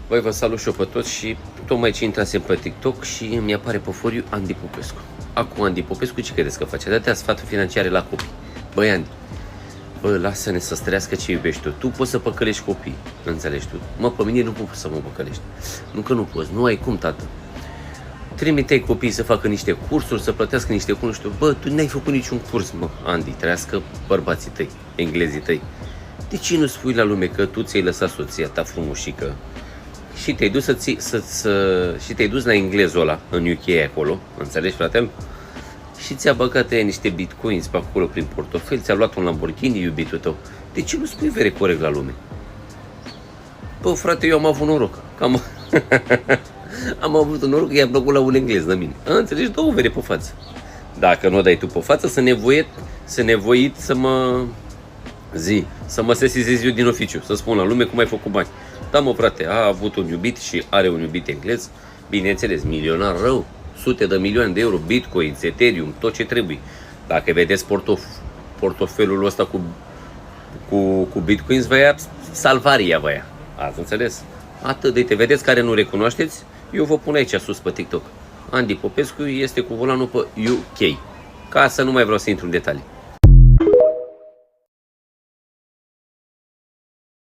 Băi, vă salut și eu pe toți și tocmai ce intrasem pe TikTok și mi apare pe foriu Andy Popescu. Acum Andy Popescu ce credeți că face? Dă-te sfaturi financiare la copii. Băi, Andy, bă, lasă-ne să străiască ce iubești tu. Tu poți să păcălești copii, înțelegi tu? Mă, pe mine nu poți să mă păcălești. Nu că nu poți, nu ai cum, tată. Trimite copiii să facă niște cursuri, să plătească niște cursuri. Bă, tu n-ai făcut niciun curs, mă, Andy, trăiască bărbații tăi, englezii tăi. De ce nu spui la lume că tu ți-ai lăsat soția ta frumușică și te-ai dus și te-ai dus la englezul ăla în UK acolo, înțelegi, frate? Și ți-a băgat ea niște bitcoins pe acolo prin portofel, ți-a luat un Lamborghini, iubitul tău. De ce nu spui vere corect la lume? Bă, frate, eu am avut noroc. Am avut noroc că i-a plăcut la un englez de mine. Înțelegi? Dă o vere pe față. Dacă nu o dai tu pe față, să nevoit să mă sesizez eu din oficiu, să spun la lume cum ai făcut bani. Da, mă, frate, a avut un iubit și are un iubit englez, bineînțeles, milionar rău, sute de milioane de euro, bitcoin, ethereum, tot ce trebuie. Dacă vedeți portofelul ăsta cu bitcoins, vă ia salvaria, vă ia. Ați înțeles? Atât de te vedeți care nu recunoașteți, eu vă pun aici sus pe TikTok. Andy Popescu este cu volanul pe UK. Ca să nu mai vreau să intru în detalii.